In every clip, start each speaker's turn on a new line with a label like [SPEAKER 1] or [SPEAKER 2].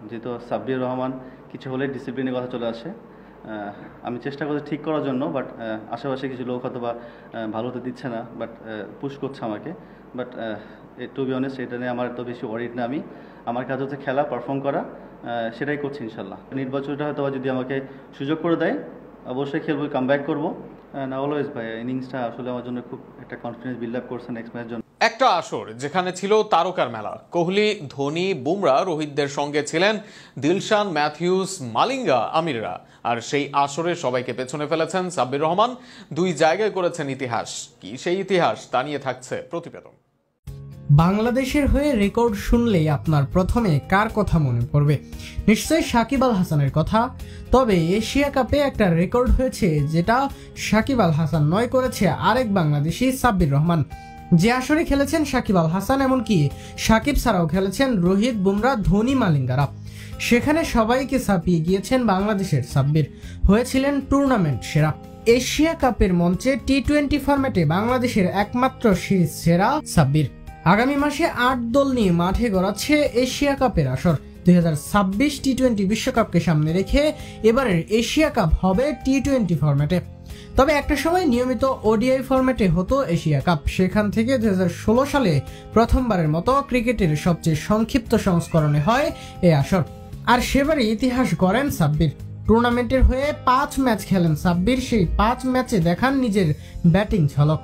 [SPEAKER 1] যেহেতু সাব্বির রহমান কিছু হলে ডিসিপ্লিনের কথা চলে আসে, আমি চেষ্টা করছি ঠিক করার জন্য, বাট আশেপাশে কিছু লোক হয়তো বা ভালো তো দিচ্ছে না, বাট পুশ করছে আমাকে। বাট টু বি অনেস্ট, এটা নিয়ে আমার এত বেশি ওয়ারিড না। আমার কাজ হচ্ছে খেলা, পারফর্ম করা, সেটাই করছি ইনশাল্লাহ। নির্বাচনটা হয়তো বা যদি আমাকে সুযোগ করে দেয় অবশ্যই খেলবো, কাম ব্যাক করবো। না অলওয়েজ ভাই, ইনিংসটা আসলে আমার জন্য খুব একটা কনফিডেন্স বিল্ড আপ করছে নেক্সট ম্যাচের জন্য।
[SPEAKER 2] একটা আসর যেখানে ছিল তারকার মেলা। কোহলি, ধোনি, বুমরা, রোহিতদের সঙ্গে ছিলেন দিলশান, ম্যাথিউস, মালিঙ্গা, আমিররা। আর সেই আসরে সবাইকে পেছনে ফেলেছেন সাব্বির রহমান। 2 জায়গায় করেছেন ইতিহাস। কি সেই ইতিহাস, তা নিয়ে থাকছে প্রতিবেদন।
[SPEAKER 3] বাংলাদেশের হয়ে রেকর্ড শুনলেই আপনার প্রথমে কার কথা মনে পড়বে? নিশ্চয়ই সাকিব আল হাসানের কথা। তবে এশিয়া কাপে একটা রেকর্ড হয়েছে, যেটা সাকিব আল হাসান নয়, করেছে আরেক বাংলাদেশি সাব্বির রহমান। যে আসরে খেলেছেন সাকিব আল হাসান, এমনকি সাকিব ছাড়াও খেলেছেন রোহিত, বুমরা, ধোনি, মালিঙ্গারা। সেখানে সবাইকে ছাপিয়ে গিয়েছেন বাংলাদেশের সাব্বির, হয়েছিলেন টুর্নামেন্ট সেরা। এশিয়া কাপের মঞ্চে টি-20 ফরম্যাটে বাংলাদেশের একমাত্র সিরিজ সেরা সাব্বির। আগামী মাসে 8 দল নিয়ে মাঠে গড়াচ্ছে এশিয়া কাপের আসর। 2026 টি-20 বিশ্বকাপকে সামনে রেখে এবারের এশিয়া কাপ হবে টি-20 ফরম্যাটে। তবে একটা সময় নিয়মিত ওডিআই ফরম্যাটে হতো এশিয়া কাপ। সেখান থেকে 2016 সালে প্রথমবারের মতো ক্রিকেটের সবচেয়ে সংক্ষিপ্ত সংস্করণে হয় এই আসর। আর সেবারই ইতিহাস গড়েন সাব্বির। টুর্নামেন্টের হয়ে 5 ম্যাচ খেলেন সাব্বির। সেই 5 ম্যাচে দেখান নিজের ব্যাটিং ঝলক।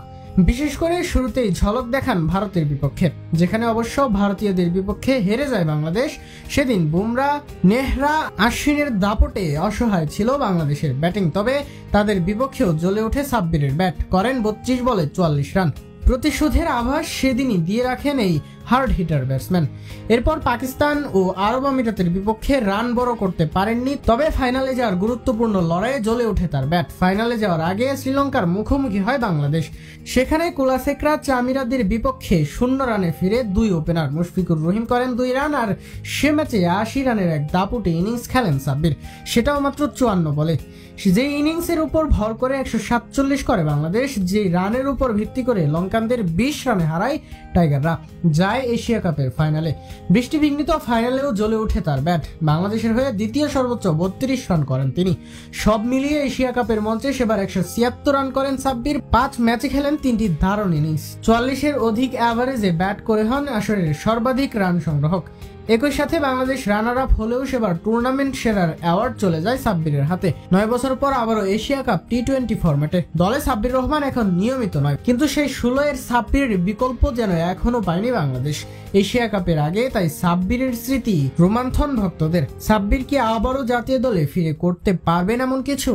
[SPEAKER 3] বিশেষ করে শুরুতেই ঝলক দেখান ভারতের বিপক্ষে, যেখানে অবশ্য ভারতীয়দের বিপক্ষে হেরে যায় বাংলাদেশ। সেদিন বুমরা, নেহরা, আশ্বিনের দাপটে অসহায় ছিল বাংলাদেশের ব্যাটিং। তবে তাদের বিপক্ষেও জ্বলে ওঠে সাব্বিরের ব্যাট, করেন 32 বলে 44 রান। প্রতিশোধের আভাস সেদিনই দিয়ে রাখেন এই হার্ড হিটার ব্যাটসম্যান। এরপর পাকিস্তান ও আরব আমিরাতের বিপক্ষে রান বড় করতে পারেননি। তবে ফাইনালে যাওয়ার গুরুত্বপূর্ণ লড়াইয়ে জ্বলে ওঠে তার ব্যাট। ফাইনালে যাওয়ার আগে শ্রীলঙ্কার মুখোমুখি হয় বাংলাদেশ। সেখানে কুলাসেকরা চামিরাদের বিপক্ষে 0 রানে ফিরে 2 ওপেনার মুশফিকুর রহিম করেন 2 রান। আর সে ম্যাচে 80 রানের এক দাপুটে ইনিংস খেলেন সাব্বির, সেটাও মাত্র 54 বলে। যে ইনিংসের উপর ভর করে 147 করে বাংলাদেশ, যে রানের উপর ভিত্তি করে লঙ্কানদের 20 রানে হারায় টাইগাররা, যায় এশিয়া কাপের ফাইনালে। বৃষ্টিবিঘ্নিত ফাইনালেও জ্বলে ওঠে তার ব্যাট। বাংলাদেশের হয়ে দ্বিতীয় সর্বোচ্চ 32 রান করেন তিনি। সব মিলিয়ে এশিয়া কাপের মঞ্চে সেবার 176 রান করেন সাব্বির। 5 ম্যাচে খেলেন 3টি দারুণ ইনিংস। 44-এর অধিক অ্যাভারেজে ব্যাট করে হন আসরের সর্বাধিক রান সংগ্রাহক। একই সাথে বাংলাদেশ রানার আপ হলেও সেবার টুর্নামেন্ট সেরার অ্যাওয়ার্ড চলে যায় সাব্বিরের হাতে। 9 বছর পর আবারও এশিয়া কাপ টি-20 ফরম্যাটে। দলে সাব্বির রহমান এখন নিয়মিত নয়, কিন্তু সেই 16-এর সাব্বিরের বিকল্প যেন এখনো পায়নি বাংলাদেশ এশিয়া কাপের আগে। তাই সাব্বিরের স্মৃতি রোমান্থন ভক্তদের। সাব্বির কি আবারও জাতীয় দলে ফিরে করতে পারবেন এমন কিছু?